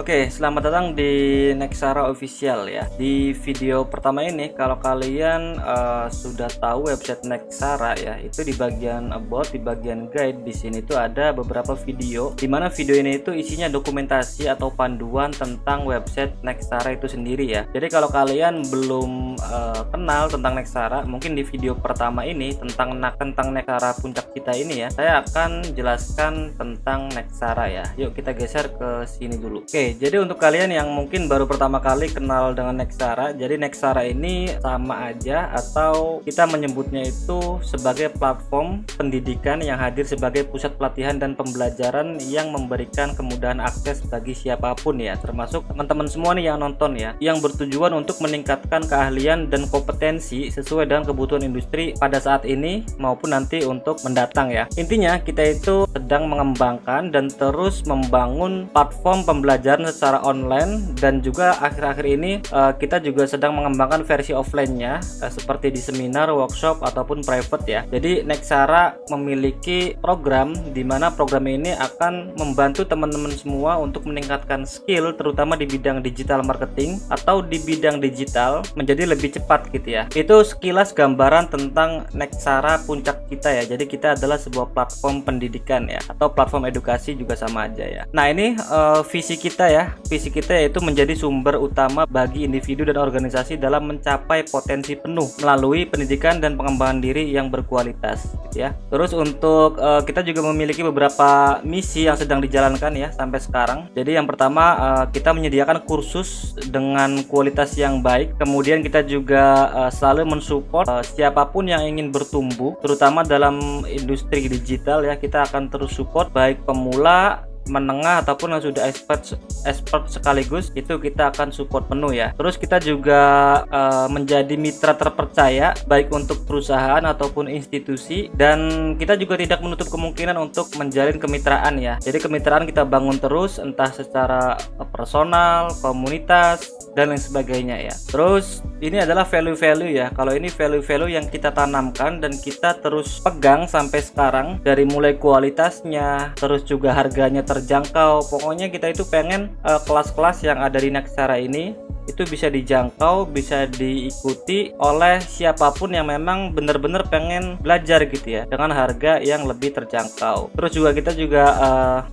Oke, selamat datang di Nexara Official ya. Di video pertama ini, kalau kalian sudah tahu website Nexara ya, itu di bagian about, di bagian guide di sini tuh ada beberapa video. Dimana video ini itu isinya dokumentasi atau panduan tentang website Nexara itu sendiri ya. Jadi kalau kalian belum kenal tentang Nexara, mungkin di video pertama ini tentang Nexara Puncak Cita ini ya, saya akan jelaskan tentang Nexara ya. Yuk kita geser ke sini dulu. Oke, jadi untuk kalian yang mungkin baru pertama kali kenal dengan Nexara, jadi Nexara ini sama aja atau kita menyebutnya itu sebagai platform pendidikan yang hadir sebagai pusat pelatihan dan pembelajaran yang memberikan kemudahan akses bagi siapapun ya, termasuk teman-teman semua nih yang nonton ya, yang bertujuan untuk meningkatkan keahlian dan kompetensi sesuai dengan kebutuhan industri pada saat ini maupun nanti untuk mendatang ya. Intinya kita itu sedang mengembangkan dan terus membangun platform pembelajaran secara online, dan juga akhir-akhir ini kita juga sedang mengembangkan versi offline-nya seperti di seminar, workshop ataupun private ya. Jadi Nexara memiliki program di mana program ini akan membantu teman-teman semua untuk meningkatkan skill terutama di bidang digital marketing atau di bidang digital menjadi lebih cepat gitu ya. Itu sekilas gambaran tentang Nexara Puncak Cita ya. Jadi kita adalah sebuah platform pendidikan ya, atau platform edukasi juga sama aja ya. Nah ini visi kita ya, visi kita yaitu menjadi sumber utama bagi individu dan organisasi dalam mencapai potensi penuh melalui pendidikan dan pengembangan diri yang berkualitas gitu ya. Terus untuk kita juga memiliki beberapa misi yang sedang dijalankan ya sampai sekarang. Jadi yang pertama kita menyediakan kursus dengan kualitas yang baik, kemudian kita juga selalu mensupport siapapun yang ingin bertumbuh terutama dalam industri digital ya. Kita akan terus support baik pemula, menengah ataupun yang sudah expert sekaligus, itu kita akan support penuh ya. Terus kita juga menjadi mitra terpercaya baik untuk perusahaan ataupun institusi, dan kita juga tidak menutup kemungkinan untuk menjalin kemitraan ya. Jadi kemitraan kita bangun terus entah secara personal, komunitas dan lain sebagainya ya. Terus ini adalah value-value ya. Kalau ini value-value yang kita tanamkan dan kita terus pegang sampai sekarang, dari mulai kualitasnya, terus juga harganya terjangkau. Pokoknya kita itu pengen kelas-kelas yang ada di Nexara ini itu bisa dijangkau, bisa diikuti oleh siapapun yang memang benar-benar pengen belajar gitu ya, dengan harga yang lebih terjangkau. Terus juga kita juga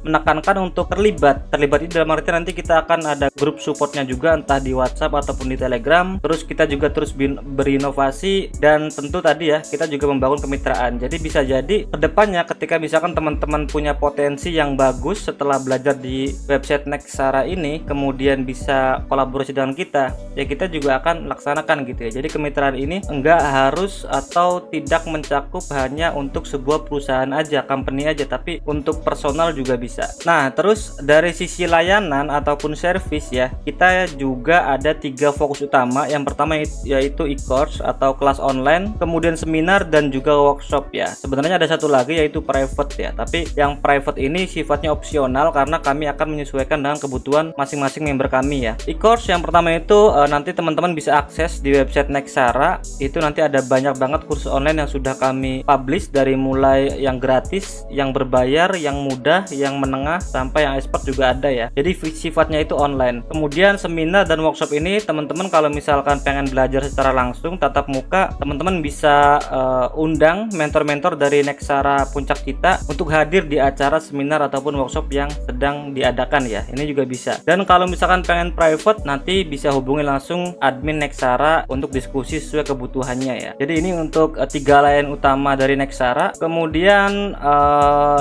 menekankan untuk terlibat ini dalam arti nanti kita akan ada grup supportnya juga, entah di WhatsApp ataupun di Telegram. Terus kita juga terus berinovasi, dan tentu tadi ya kita juga membangun kemitraan. Jadi bisa jadi kedepannya ketika misalkan teman-teman punya potensi yang bagus setelah belajar di website Nexara ini, kemudian bisa kolaborasi dengan kita ya, kita juga akan laksanakan gitu ya. Jadi kemitraan ini enggak harus atau tidak mencakup hanya untuk sebuah perusahaan aja, company aja, tapi untuk personal juga bisa. Nah terus dari sisi layanan ataupun service ya, kita juga ada 3 fokus utama. Yang pertama yaitu e-course atau kelas online, kemudian seminar dan juga workshop ya. Sebenarnya ada satu lagi yaitu private ya, tapi yang private ini sifatnya opsional karena kami akan menyesuaikan dengan kebutuhan masing-masing member kami ya. E-course yang pertama itu nanti teman-teman bisa akses di website Nexara. Itu nanti ada banyak banget kursus online yang sudah kami publish, dari mulai yang gratis, yang berbayar, yang mudah, yang menengah, sampai yang expert juga ada ya. Jadi sifatnya itu online. Kemudian seminar dan workshop ini teman-teman kalau misalkan pengen belajar secara langsung tatap muka, teman-teman bisa undang mentor-mentor dari Nexara Puncak Cita untuk hadir di acara seminar ataupun workshop yang sedang diadakan ya. Ini juga bisa. Dan kalau misalkan pengen private, nanti bisa hubungi langsung admin Nexara untuk diskusi sesuai kebutuhannya ya. Jadi ini untuk 3 layanan utama dari Nexara. Kemudian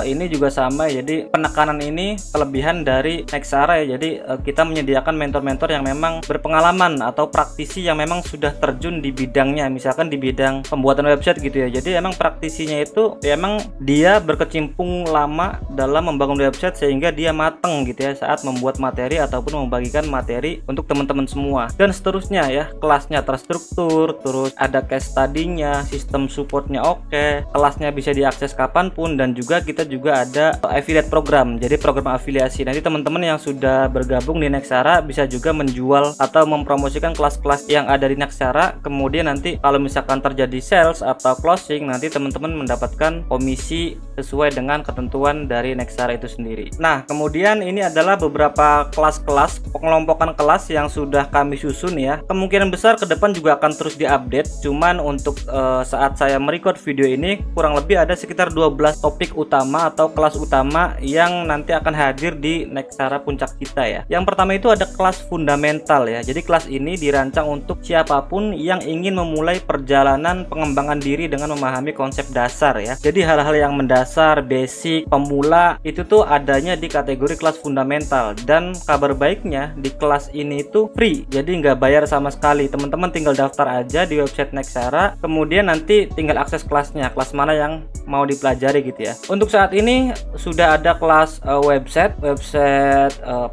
ini juga sama, jadi penekanan ini kelebihan dari Nexara ya. Jadi kita menyediakan mentor-mentor yang memang berpengalaman atau praktisi yang memang sudah terjun di bidangnya, misalkan di bidang pembuatan website gitu ya. Jadi emang praktisinya itu ya, emang dia berkecimpung lama dalam membangun website sehingga dia mateng gitu ya saat membuat materi ataupun membagikan materi untuk teman-teman semua. Dan seterusnya ya, kelasnya terstruktur, terus ada case study-nya, sistem supportnya oke, kelasnya bisa diakses kapanpun, dan juga kita juga ada affiliate program, jadi program afiliasi. Nanti teman-teman yang sudah bergabung di Nexara bisa juga menjual atau mempromosikan kelas-kelas yang ada di Nexara. Kemudian nanti kalau misalkan terjadi sales atau closing, nanti teman-teman mendapatkan komisi sesuai dengan ketentuan dari Nexara itu sendiri. Nah, kemudian ini adalah beberapa kelas-kelas, pengelompokan kelas yang sudah kami susun ya. Kemungkinan besar ke depan juga akan terus diupdate. Cuman untuk saat saya merecord video ini kurang lebih ada sekitar 12 topik utama atau kelas utama yang nanti akan hadir di Nexara Puncak Cita ya. Yang pertama itu ada kelas fundamental ya. Jadi kelas ini dirancang untuk siapapun yang ingin memulai perjalanan pengembangan diri dengan memahami konsep dasar ya. Jadi hal-hal yang mendasar, basic, pemula itu tuh adanya di kategori kelas fundamental. Dan kabar baiknya di kelas ini itu free, jadi nggak bayar sama sekali. Teman-teman tinggal daftar aja di website Nexara, kemudian nanti tinggal akses kelasnya, kelas mana yang mau dipelajari gitu ya. Untuk saat ini sudah ada kelas website,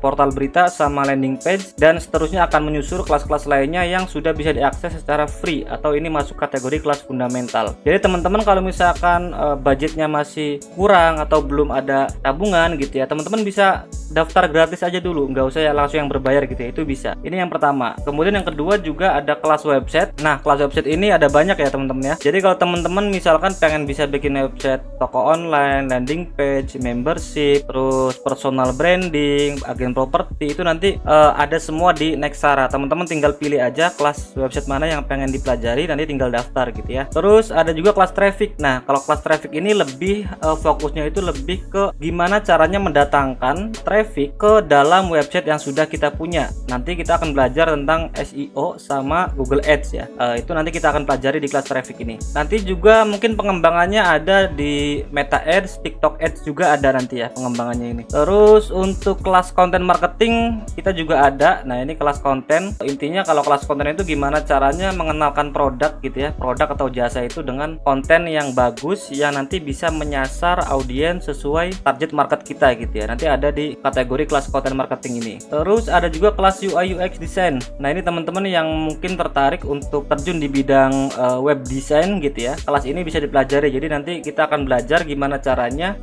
portal berita sama landing page, dan seterusnya akan menyusul kelas-kelas lainnya yang sudah bisa diakses secara free atau ini masuk kategori kelas fundamental. Jadi teman-teman kalau misalkan budgetnya masih kurang atau belum ada tabungan gitu ya, teman-teman bisa daftar gratis aja dulu, nggak usah ya langsung yang berbayar gitu ya, itu bisa. Ini yang pertama. Kemudian yang kedua juga ada kelas website. Nah, kelas website ini ada banyak ya teman-teman ya. Jadi kalau teman-teman misalkan pengen bisa bikin website toko online, landing page, membership, terus personal branding, agen properti, itu nanti ada semua di Nexara. Teman-teman tinggal pilih aja kelas website mana yang pengen dipelajari, nanti tinggal daftar gitu ya. Terus ada juga kelas traffic. Nah, kalau kelas traffic ini lebih fokusnya itu lebih ke gimana caranya mendatangkan traffic ke dalam website yang sudah kita punya. Nanti kita akan belajar tentang SEO sama Google Ads ya. Itu nanti kita akan pelajari di kelas traffic ini. Nanti juga mungkin pengembangannya ada di Meta Ads, TikTok Ads juga ada nanti ya pengembangannya ini. Terus untuk kelas konten marketing kita juga ada. Nah, ini kelas konten. Intinya kalau kelas konten itu gimana caranya mengenalkan produk gitu ya, produk atau jasa itu dengan konten yang bagus yang nanti bisa menyasar audiens sesuai target market kita gitu ya. Nanti ada di kategori kelas konten marketing ini. Terus ada juga kelas UI UX design. Nah, ini teman-teman yang mungkin tertarik untuk terjun di bidang web design gitu ya. Kelas ini bisa dipelajari. Jadi nanti kita akan belajar gimana caranya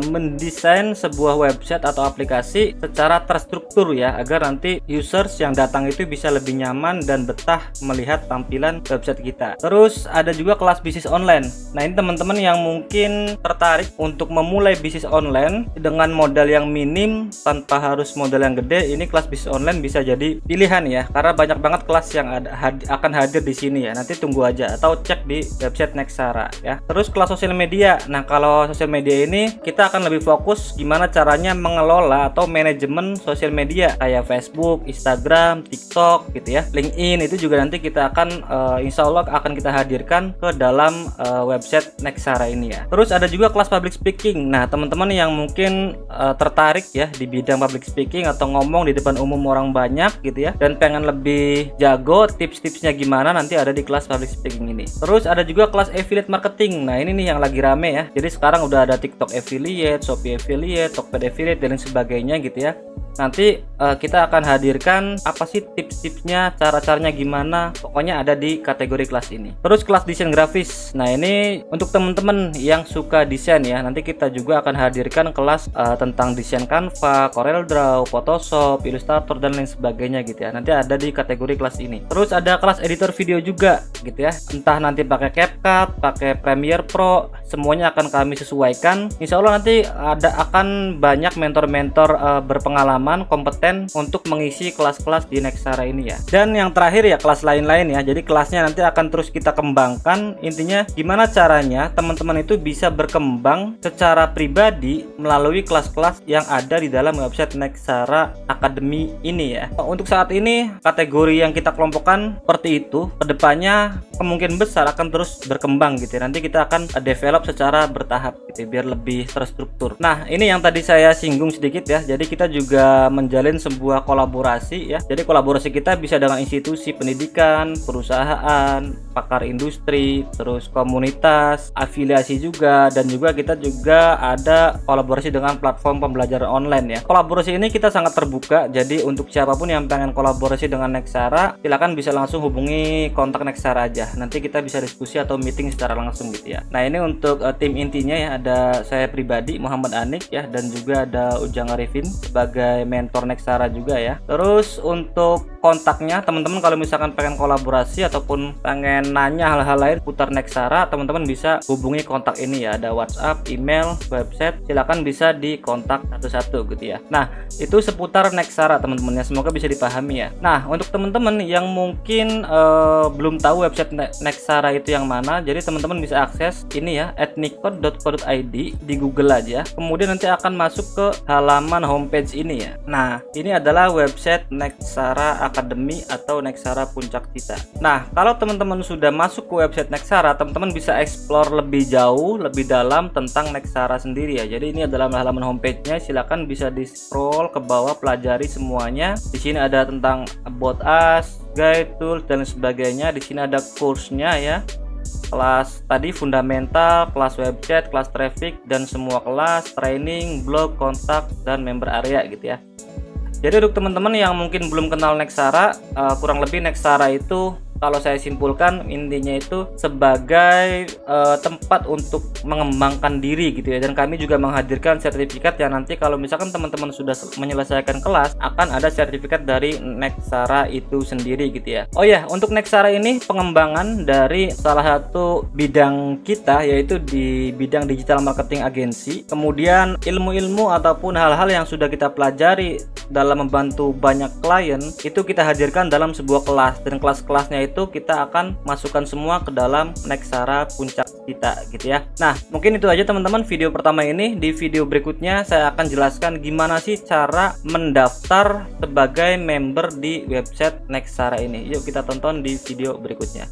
mendesain sebuah website atau aplikasi secara terstruktur ya, agar nanti users yang datang itu bisa lebih nyaman dan betah melihat tampilan website kita. Terus ada juga kelas bisnis online. Nah, ini teman-teman yang mungkin tertarik untuk memulai bisnis online dengan modal yang minim tanpa harus modal yang gede, ini kelas bisnis online bisa jadi pilihan ya, karena banyak banget kelas yang akan hadir di sini ya. Nanti tunggu aja atau cek di website Nexara ya. Terus kelas sosial media. Nah, kalau sosial media ini kita akan lebih fokus gimana caranya mengelola atau manajemen sosial media kayak Facebook, Instagram, TikTok gitu ya. LinkedIn itu juga nanti kita akan insya Allah akan kita hadirkan ke dalam website Nexara ini ya. Terus ada juga kelas public speaking. Nah, teman-teman yang mungkin tertarik ya di bidang public speaking atau ngomong di depan umum orang banyak gitu ya, dan pengen lebih jago, tips-tipsnya gimana nanti ada di kelas public speaking ini. Terus ada juga kelas affiliate marketing. Nah, ini nih yang lagi rame ya. Jadi sekarang udah ada TikTok affiliate, Shopee affiliate, Tokped affiliate dan lain sebagainya gitu ya. Nanti kita akan hadirkan apa sih tips-tipsnya, cara-caranya gimana, pokoknya ada di kategori kelas ini. Terus kelas desain grafis. Nah, ini untuk teman-teman yang suka desain ya. Nanti kita juga akan hadirkan kelas tentang desain Canva, CorelDRAW, Photoshop, Illustrator dan lain sebagainya gitu ya. Nanti ada di kategori kelas ini. Terus ada kelas editor video juga gitu ya. Entah nanti pakai CapCut, pakai Premiere Pro, semuanya akan kami sesuaikan. Insya Allah nanti akan banyak mentor-mentor berpengalaman, kompeten untuk mengisi kelas-kelas di Nexara ini ya. Dan yang terakhir ya kelas lain-lain ya. Jadi kelasnya nanti akan terus kita kembangkan. Intinya gimana caranya teman-teman itu bisa berkembang secara pribadi melalui kelas-kelas yang ada di dalam website Nexara Academy ini ya. Untuk saat ini kategori yang kita kelompokkan seperti itu. Kedepannya kemungkinan besar akan terus berkembang gitu ya. Nanti kita akan develop secara bertahap gitu ya, biar lebih terstruktur. Nah, ini yang tadi saya singgung sedikit ya. Jadi kita juga menjalin sebuah kolaborasi ya. Jadi kolaborasi kita bisa dengan institusi pendidikan, perusahaan, pakar industri, terus komunitas, afiliasi juga, dan juga kita juga ada kolaborasi dengan platform pembelajaran online ya. Kolaborasi ini kita sangat terbuka. Jadi untuk siapapun yang pengen kolaborasi dengan Nexara, silakan bisa langsung hubungi kontak Nexara aja. Nanti kita bisa diskusi atau meeting secara langsung gitu ya. Nah, ini untuk tim intinya ya, ada saya pribadi Muhammad Anik ya, dan juga ada Ujang Arifin sebagai sebagai mentor Nexara juga ya. Terus untuk kontaknya teman-teman kalau misalkan pengen kolaborasi ataupun pengen nanya hal-hal lain putar Nexara, teman-teman bisa hubungi kontak ini ya, ada WhatsApp, email, website, silakan bisa dikontak satu-satu gitu ya. Nah itu seputar Nexara teman-teman ya, semoga bisa dipahami ya. Nah untuk teman-teman yang mungkin belum tahu website Nexara itu yang mana, jadi teman-teman bisa akses ini ya, ethnicode.co.id di Google aja, kemudian nanti akan masuk ke halaman homepage ini ya. Nah ini adalah website Nexara Academy atau Nexara Puncak Cita. Nah kalau teman-teman sudah masuk ke website Nexara, teman-teman bisa explore lebih jauh, lebih dalam tentang Nexara sendiri ya. Jadi ini adalah halaman homepage-nya, silakan bisa di scroll ke bawah, pelajari semuanya. Di sini ada tentang about us, guide, tools dan sebagainya. Di sini ada course-nya ya, kelas tadi fundamental, kelas website, kelas traffic, dan semua kelas, training, blog, kontak, dan member area gitu ya. Jadi untuk teman-teman yang mungkin belum kenal Nexara, kurang lebih Nexara itu kalau saya simpulkan intinya itu sebagai tempat untuk mengembangkan diri gitu ya. Dan kami juga menghadirkan sertifikat yang nanti kalau misalkan teman-teman sudah menyelesaikan kelas, akan ada sertifikat dari Nexara itu sendiri gitu ya. Oh ya, untuk Nexara ini pengembangan dari salah satu bidang kita, yaitu di bidang digital marketing agency. Kemudian ilmu-ilmu ataupun hal-hal yang sudah kita pelajari dalam membantu banyak klien itu kita hadirkan dalam sebuah kelas, dan kelas-kelasnya itu kita akan masukkan semua ke dalam Nexara Puncak Cita gitu ya. Nah mungkin itu aja teman-teman video pertama ini. Di video berikutnya saya akan jelaskan gimana sih cara mendaftar sebagai member di website Nexara ini. Yuk kita tonton di video berikutnya.